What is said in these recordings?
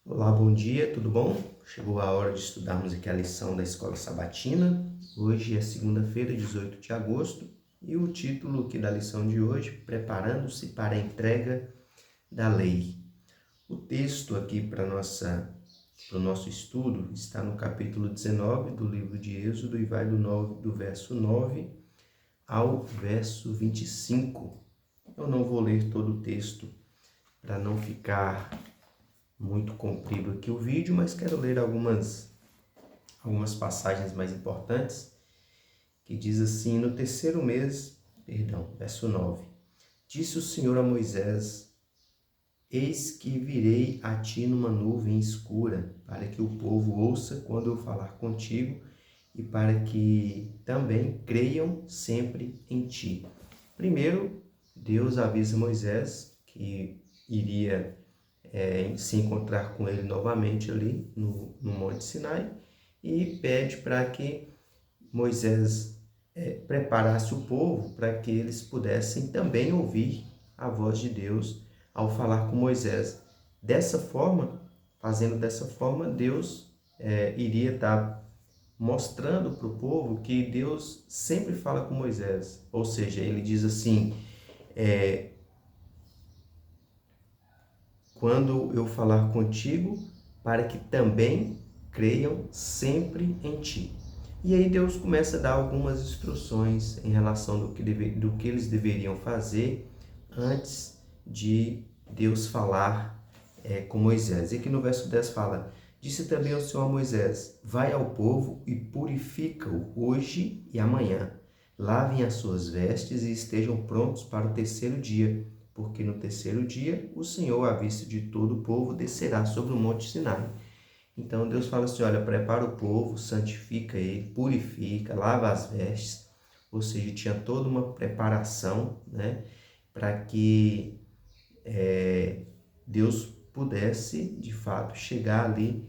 Olá, bom dia, tudo bom? Chegou a hora de estudarmos aqui a lição da Escola Sabatina. Hoje é segunda-feira, 18 de agosto, e o título aqui da lição de hoje, Preparando-se para a entrega da lei. O texto aqui para o nosso estudo está no capítulo 19 do livro de Êxodo e vai do verso 9 ao verso 25. Eu não vou ler todo o texto para não ficar muito comprido aqui o vídeo, mas quero ler algumas passagens mais importantes, que diz assim: no terceiro mês, verso 9, disse o Senhor a Moisés: eis que virei a ti numa nuvem escura, para que o povo ouça quando eu falar contigo, e para que também creiam sempre em ti. Primeiro, Deus avisa Moisés que iria se encontrar com ele novamente ali no Monte Sinai, e pede para que Moisés preparasse o povo para que eles pudessem também ouvir a voz de Deus ao falar com Moisés. Dessa forma, fazendo dessa forma, Deus iria estar mostrando para o povo que Deus sempre fala com Moisés. Ou seja, ele diz assim: quando eu falar contigo, para que também creiam sempre em ti. E aí Deus começa a dar algumas instruções em relação do que eles deveriam fazer antes de Deus falar com Moisés. E aqui no verso 10 fala: disse também o Senhor a Moisés: vai ao povo e purifica-o hoje e amanhã. Lavem as suas vestes e estejam prontos para o terceiro dia, porque no terceiro dia o Senhor, à vista de todo o povo, descerá sobre o monte Sinai. Então Deus fala assim: olha, prepara o povo, santifica ele, purifica, lava as vestes. Ou seja, tinha toda uma preparação, né, para que Deus pudesse, de fato, chegar ali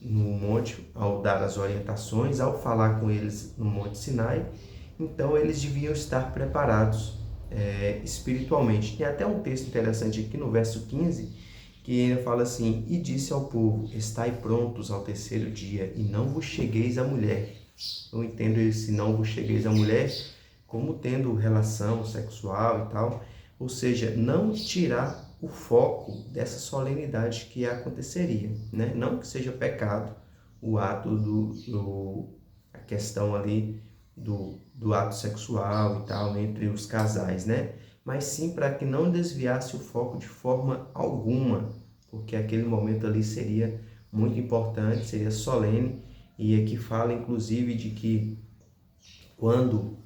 no monte ao dar as orientações, ao falar com eles no Monte Sinai. Então eles deviam estar preparados espiritualmente. Tem até um texto interessante aqui no verso 15, que ele fala assim: e disse ao povo: estai prontos ao terceiro dia, e não vos chegueis à mulher. Eu entendo esse não vos chegueis à mulher como tendo relação sexual e tal, ou seja, não tirar o foco dessa solenidade que aconteceria, né? Não que seja pecado o ato a questão ali do ato sexual e tal entre os casais, né? Mas sim para que não desviasse o foco de forma alguma, porque aquele momento ali seria muito importante, seria solene, e aqui fala inclusive de que quando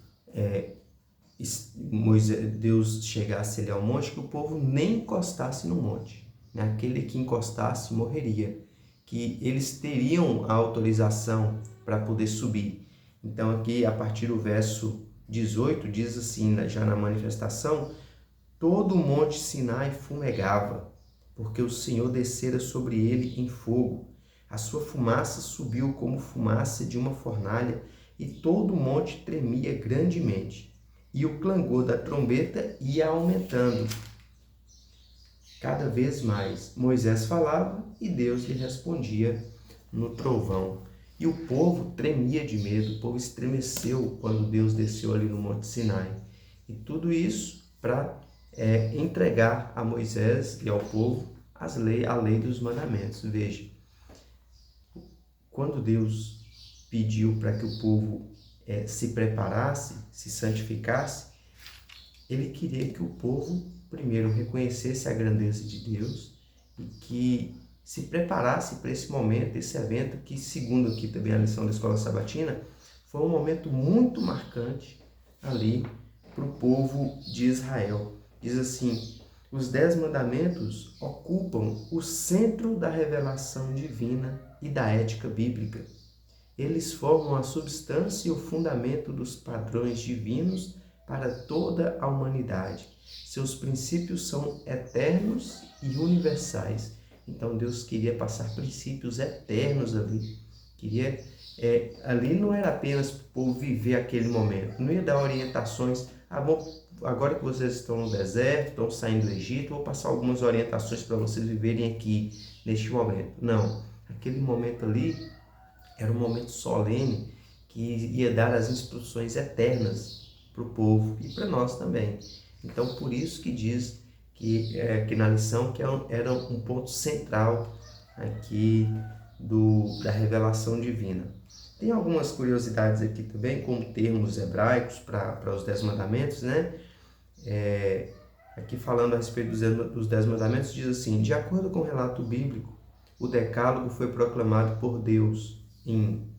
Deus chegasse ali ao monte, que o povo nem encostasse no monte, né? Aquele que encostasse morreria, que eles teriam a autorização para poder subir. Então aqui a partir do verso 18 diz assim, já na manifestação: todo o monte Sinai fumegava, porque o Senhor descera sobre ele em fogo. A sua fumaça subiu como fumaça de uma fornalha, e todo o monte tremia grandemente. E o clangor da trombeta ia aumentando cada vez mais. Moisés falava e Deus lhe respondia no trovão. E o povo tremia de medo, o povo estremeceu quando Deus desceu ali no Monte Sinai. E tudo isso para entregar a Moisés e ao povo a lei dos mandamentos. Veja, quando Deus pediu para que o povo se preparasse, se santificasse, ele queria que o povo primeiro reconhecesse a grandeza de Deus e que se preparasse para esse momento, esse evento que, segundo aqui também a lição da Escola Sabatina, foi um momento muito marcante ali para o povo de Israel. Diz assim: os 10 mandamentos ocupam o centro da revelação divina e da ética bíblica. Eles formam a substância e o fundamento dos padrões divinos para toda a humanidade. Seus princípios são eternos e universais. Então Deus queria passar princípios eternos ali. Ali não era apenas para o povo viver aquele momento, não ia dar orientações: bom, agora que vocês estão no deserto, estão saindo do Egito, vou passar algumas orientações para vocês viverem aqui neste momento. Não, aquele momento ali era um momento solene que ia dar as instruções eternas para o povo e para nós também. Então, por isso que diz que na lição que era um ponto central aqui da revelação divina. Tem algumas curiosidades aqui também, com termos hebraicos para os 10 mandamentos, né? Aqui falando a respeito dos 10 mandamentos, diz assim: de acordo com o relato bíblico, o decálogo foi proclamado por Deus em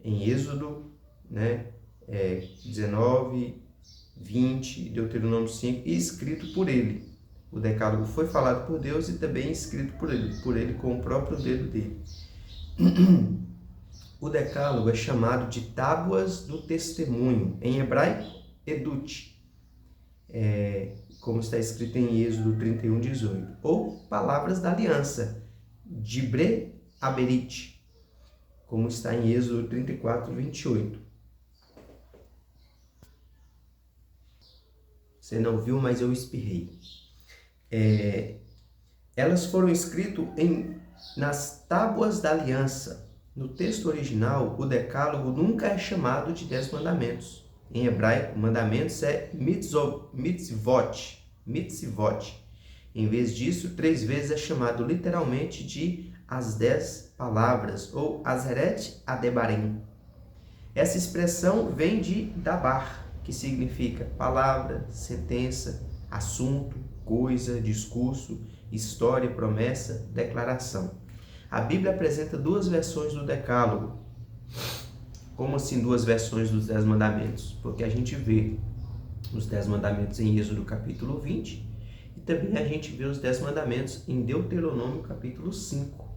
Êxodo, né? 19, 20, Deuteronômio 5, e escrito por ele. O decálogo foi falado por Deus e também escrito por ele com o próprio dedo dele. O decálogo é chamado de tábuas do testemunho, em hebraico, edut, como está escrito em Êxodo 31, 18, ou palavras da aliança, dibre aberit, como está em Êxodo 34, 28. Você não viu, mas eu espirrei. Elas foram escritas nas tábuas da aliança. No texto original, o decálogo nunca é chamado de 10 mandamentos. Em hebraico, mandamentos é mitzvot. Em vez disso, 3 vezes é chamado literalmente de as 10 palavras, ou Aseret Adebarim. Essa expressão vem de dabar, que significa palavra, sentença, assunto, coisa, discurso, história, promessa, declaração. A Bíblia apresenta 2 versões do decálogo. Como assim 2 versões dos 10 mandamentos? Porque a gente vê os 10 mandamentos em Êxodo capítulo 20 e também a gente vê os 10 mandamentos em Deuteronômio capítulo 5.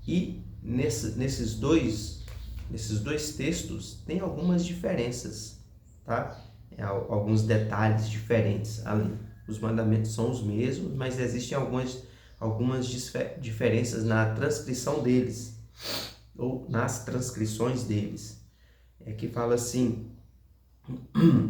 E nesses dois textos tem algumas diferenças, tá? Alguns detalhes diferentes ali. Os mandamentos são os mesmos, mas existem algumas diferenças na transcrição deles, ou nas transcrições deles. Que fala assim: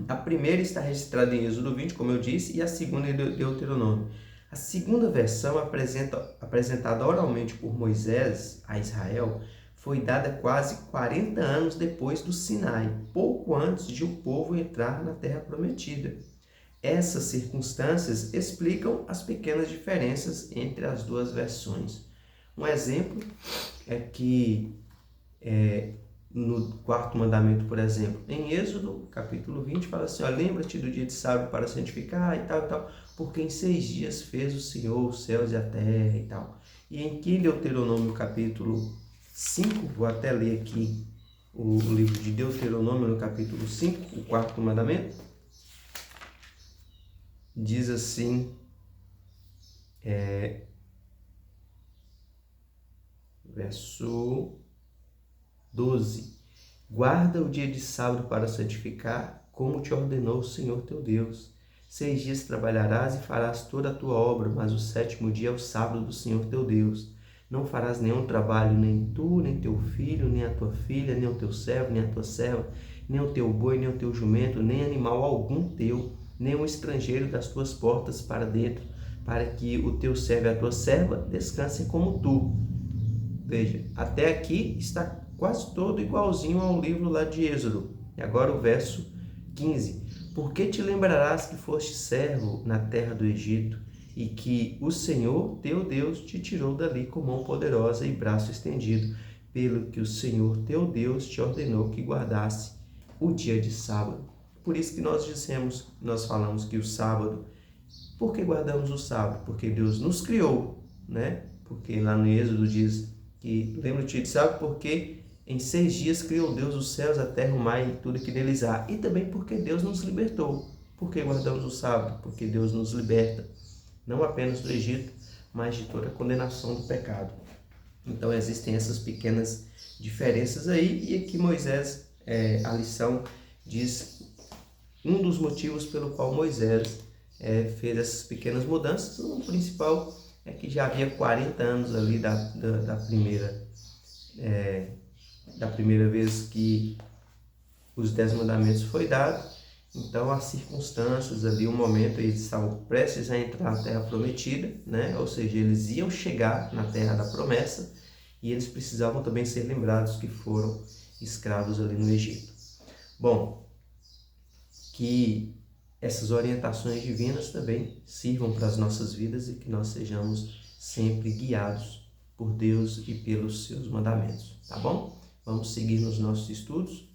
a primeira está registrada em Êxodo 20, como eu disse, e a segunda em Deuteronômio. A segunda versão, apresentada oralmente por Moisés a Israel, foi dada quase 40 anos depois do Sinai, pouco antes de o povo entrar na Terra Prometida. Essas circunstâncias explicam as pequenas diferenças entre as 2 versões. Um exemplo é que no 4º mandamento, por exemplo, em Êxodo, capítulo 20, fala assim: lembra-te do dia de sábado para santificar e tal, porque em 6 dias fez o Senhor os céus e a terra e tal. E em Deuteronômio, capítulo 5, vou até ler aqui o livro de Deuteronômio, no capítulo 5, o 4º mandamento, diz assim, verso 12: guarda o dia de sábado para santificar, como te ordenou o Senhor teu Deus. 6 dias trabalharás e farás toda a tua obra, mas o 7º dia é o sábado do Senhor teu Deus. Não farás nenhum trabalho, nem tu, nem teu filho, nem a tua filha, nem o teu servo, nem a tua serva, nem o teu boi, nem o teu jumento, nem animal algum teu, nem um estrangeiro das tuas portas para dentro, para que o teu servo e a tua serva descansem como tu. Veja, até aqui está quase todo igualzinho ao livro lá de Êxodo. E agora o verso 15. Porque te lembrarás que foste servo na terra do Egito, e que o Senhor teu Deus te tirou dali com mão poderosa e braço estendido, pelo que o Senhor teu Deus te ordenou que guardasse o dia de sábado. Por isso que nós falamos que o sábado, por que guardamos o sábado? Porque Deus nos criou, né? Porque lá no Êxodo diz que lembra-te de sábado, porque em 6 dias criou Deus os céus, a terra, o mar e tudo que neles há. E também porque Deus nos libertou. Por que guardamos o sábado? Porque Deus nos liberta, não apenas do Egito, mas de toda a condenação do pecado. Então existem essas pequenas diferenças aí, e aqui Moisés, a lição diz um dos motivos pelo qual Moisés fez essas pequenas mudanças. O principal é que já havia 40 anos ali da primeira vez que os 10 mandamentos foi dado, Então, as circunstâncias ali, o momento, eles estavam prestes a entrar na Terra Prometida, né? Ou seja, eles iam chegar na Terra da Promessa e eles precisavam também ser lembrados que foram escravos ali no Egito. Bom, que essas orientações divinas também sirvam para as nossas vidas e que nós sejamos sempre guiados por Deus e pelos seus mandamentos, tá bom? Vamos seguir nos nossos estudos,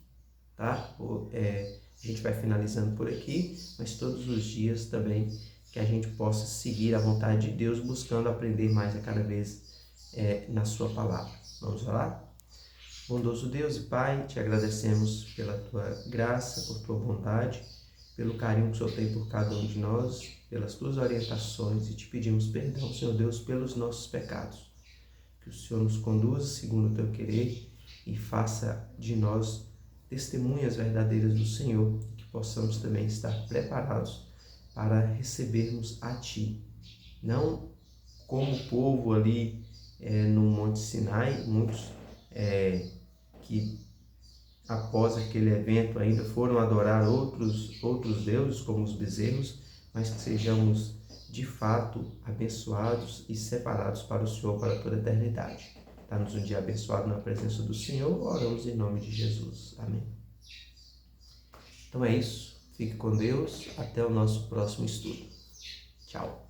tá? A gente vai finalizando por aqui, mas todos os dias também que a gente possa seguir a vontade de Deus, buscando aprender mais a cada vez na sua palavra. Vamos orar? Bondoso Deus e Pai, te agradecemos pela tua graça, por tua bondade, pelo carinho que o Senhor tem por cada um de nós, pelas tuas orientações, e te pedimos perdão, Senhor Deus, pelos nossos pecados. Que o Senhor nos conduza segundo o teu querer e faça de nós testemunhas verdadeiras do Senhor, que possamos também estar preparados para recebermos a Ti. Não como o povo ali no Monte Sinai, muitos que após aquele evento ainda foram adorar outros deuses, como os bezerros, mas que sejamos de fato abençoados e separados para o Senhor para toda a eternidade. Dá-nos um dia abençoado na presença do Senhor, oramos em nome de Jesus. Amém. Então é isso, fique com Deus, até o nosso próximo estudo. Tchau.